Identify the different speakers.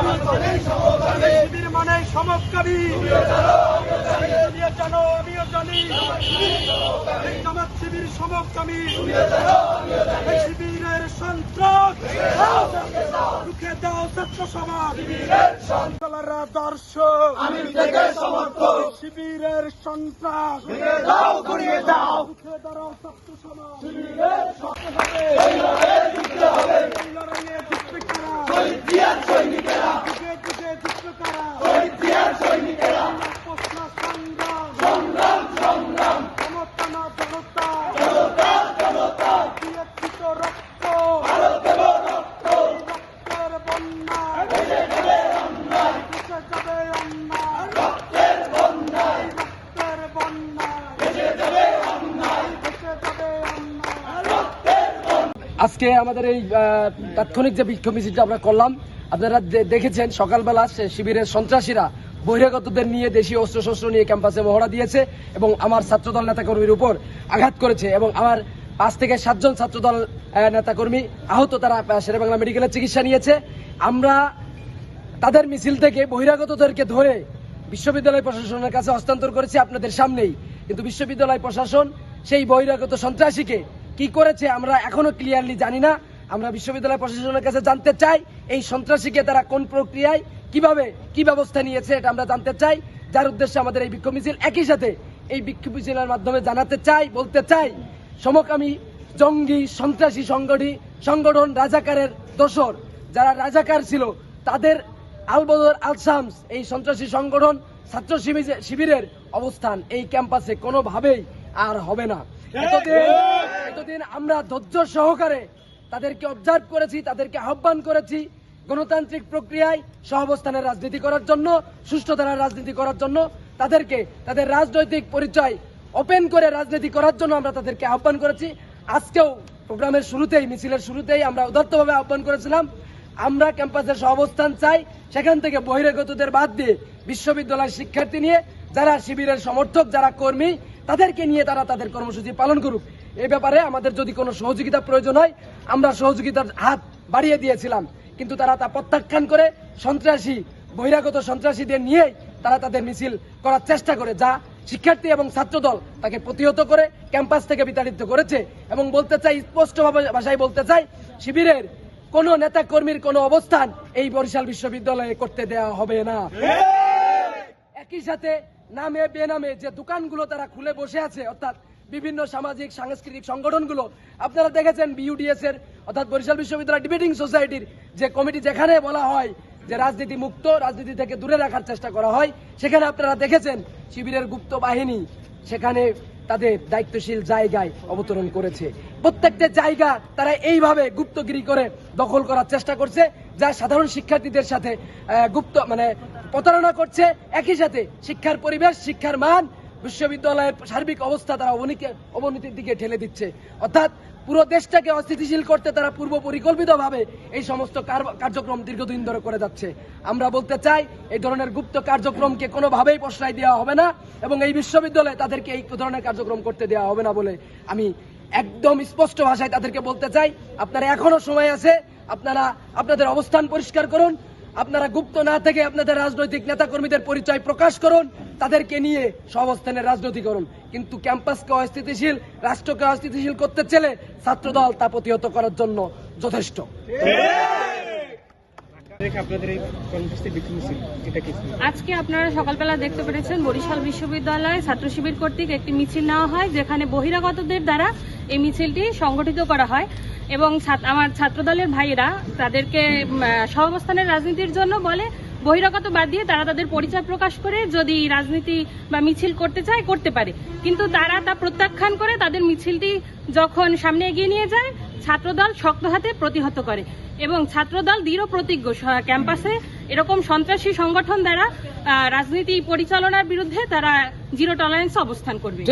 Speaker 1: শিবির মানে সমকামী, জানো আমিও জানি জামাত শিবির সমকামী, শিবিরের সন্ত্রাস রুখে দাও ছাত্র সমাজ, দর্শক শিবিরের সন্ত্রাস রুখে দাও ছাত্র সমাজ, লড়াইয়ে জিতবে কারা, যুগে জিতবে কারা, সংগ্রাম জনতা না জনতা বিএনপিত রক্ত রক্তের বন্যায় ভেসে যাবে অন্যায়, রক্তের বন্যায় ভেসে যাবে অন্যায়।
Speaker 2: আজকে আমাদের এই তাৎক্ষণিক যে বিক্ষোভ মিছিলটা আমরা করলাম, আপনারা দেখেছেন সকালবেলা শিবিরের সন্ত্রাসীরা বহিরাগতদের নিয়ে দেশীয় অস্ত্রশস্ত্র নিয়ে ক্যাম্পাসে মহড়া দিয়েছে এবং আমার ছাত্রদল নেতাকর্মীর উপর আঘাত করেছে এবং আমার 5 থেকে 7 জন ছাত্রদল নেতাকর্মী আহত, তারা শেরেবাংলা মেডিকেলের চিকিৎসা নিয়েছে। আমরা তাদের মিছিল থেকে বহিরাগতদেরকে ধরে বিশ্ববিদ্যালয় প্রশাসনের কাছে হস্তান্তর করেছি আপনাদের সামনেই, কিন্তু বিশ্ববিদ্যালয় প্রশাসন সেই বহিরাগত সন্ত্রাসীকে কি করেছে আমরা এখনো ক্লিয়ারলি জানি না। আমরা বিশ্ববিদ্যালয় প্রশাসনের কাছে জানতে চাই এই সন্ত্রাসীকে তারা কোন প্রক্রিয়ায় কিভাবে কি ব্যবস্থা নিয়েছে, এটা আমরা জানতে চাই, যার উদ্দেশ্যে আমাদের এই বিক্ষোভ মিছিল। একই সাথে এই বিক্ষোভ মিছিলের মাধ্যমে বলতে চাই সমকামী জঙ্গি সন্ত্রাসী সংগঠন রাজাকারের দোসর যারা রাজাকার ছিল তাদের আলবদর আলশামস এই সন্ত্রাসী সংগঠন ছাত্র শিবিরের অবস্থান এই ক্যাম্পাসে কোনোভাবেই আর হবে না। এতদিন আমরা ধৈর্য সহকারে তাদেরকে অবজার্ভ করেছি, তাদেরকে আহ্বান করেছি গণতান্ত্রিক প্রক্রিয়ায় সহাবস্থানের রাজনীতি করার জন্য, সুষ্ঠু ধারার রাজনীতি করার জন্য, তাদেরকে তাদের রাজনৈতিক পরিচয় ওপেন করে রাজনীতি করার জন্য আমরা তাদেরকে আহ্বান করেছি। আজকেও প্রোগ্রামের শুরুতেই, মিছিলের শুরুতেই আমরা উদাত্তভাবে আহ্বান করেছিলাম আমরা ক্যাম্পাসের সহাবস্থান চাই, সেখান থেকে বহিরাগতদের বাদ দিয়ে বিশ্ববিদ্যালয়ের শিক্ষার্থী নিয়ে যারা শিবিরের সমর্থক, যারা কর্মী, তাদেরকে নিয়ে তারা তাদের কর্মসূচি পালন করুক। এই ব্যাপারে আমাদের যদি কোনো সহযোগিতা প্রয়োজন হয় আমরা সহযোগিতার হাত বাড়িয়ে দিয়েছিলাম, কিন্তু তারা তা প্রত্যাখ্যান করে বহিরাগত সন্ত্রাসীদের নিয়েই তারা তাদের মিছিল করার চেষ্টা করে, যা শিক্ষার্থী এবং ছাত্রদল তাকে প্রতিহত করে ক্যাম্পাস থেকে বিতাড়িত করেছে। এবং বলতে চাই, স্পষ্ট ভাষায় বলতে চাই, শিবিরের কোন নেতা কর্মীর কোন অবস্থান এই বরিশাল বিশ্ববিদ্যালয়ে করতে দেওয়া হবে না। একই সাথে নামে বেনামে যে দোকানগুলো তারা খুলে বসে আছে, অর্থাৎ বিভিন্ন সামাজিক সাংস্কৃতিক সংগঠনগুলো, আপনারা দেখেছেন বিইউডিএস এর অর্থাৎ বরিশাল বিশ্ববিদ্যালয় ডিবেটিং সোসাইটির যে কমিটি, যেখানে বলা হয় যে রাজনীতি মুক্ত, রাজনীতি থেকে দূরে রাখার চেষ্টা করা হয়, সেখানে আপনারা দেখেছেন শিবিরের গুপ্ত বাহিনী সেখানে তাদের দায়িত্বশীল জায়গায় অবতরণ করেছে। প্রত্যেকটা জায়গা তারা এইভাবে গুপ্তগিরি করে দখল করার চেষ্টা করছে, যা সাধারণ শিক্ষার্থীদের সাথে প্রতারণা করছে। একই সাথে শিক্ষার পরিবেশ, শিক্ষার মান, বিশ্ববিদ্যালয়ের সার্বিক অবস্থা তারা অবনতির দিকে ঠেলে দিচ্ছে। অর্থাৎ পুরো দেশটাকে অস্থিতিশীল করতে তারা পূর্ব পরিকল্পিতভাবে এই সমস্ত কার্যক্রম দীর্ঘদিন ধরে করে যাচ্ছে। আমরা বলতে চাই এই ধরনের গুপ্ত কার্যক্রমকে কোনোভাবেই প্রশ্রয় দেওয়া হবে না এবং এই বিশ্ববিদ্যালয়ে তাদেরকে এই ধরনের কার্যক্রম করতে দেওয়া হবে না বলে আমি একদম স্পষ্ট ভাষায় তাদেরকে বলতে চাই। আপনারা এখনো সময় আছে, আপনারা আপনাদের অবস্থান পরিষ্কার করুন, আপনারা গুপ্ত না থেকে আপনাদের রাজনৈতিক নেতাকর্মীদের পরিচয় প্রকাশ করুন, তাদেরকে নিয়ে সহাবস্থানের রাজনীতি করুন। কিন্তু ক্যাম্পাসকে অস্থিতিশীল, রাষ্ট্রকে অস্থিতিশীল করতে চাইলে ছাত্রদল তা প্রতিহত করার জন্য যথেষ্ট।
Speaker 3: আজকে আপনারা সকালবেলা দেখতে পেরেছেন বরিশাল বিশ্ববিদ্যালয়ে ছাত্র শিবির কর্তৃক একটি মিছিল নেওয়া হয়, যেখানে বহিরাগতদের দ্বারা এই মিছিলটি সংগঠিত করা হয় এবং আমার ছাত্রদলের ভাইয়েরা তাদেরকে সহাবস্থানের রাজনীতির জন্য বলে, বহিরাগত বাদ দিয়ে তারা তাদের পরিচয় প্রকাশ করে যদি রাজনীতি বা মিছিল করতে চায় করতে পারে, কিন্তু তারা তা প্রত্যাখ্যান করে তাদের মিছিলটি যখন সামনে এগিয়ে নিয়ে যায় ছাত্রদল শক্ত হাতে প্রতিহত করে এবং ছাত্রদল দৃঢ় প্রতিজ্ঞ ক্যাম্পাসে এরকম সন্ত্রাসী সংগঠন দ্বারা রাজনীতি পরিচালনার বিরুদ্ধে তারা জিরো টলারেন্স অবস্থান করবে।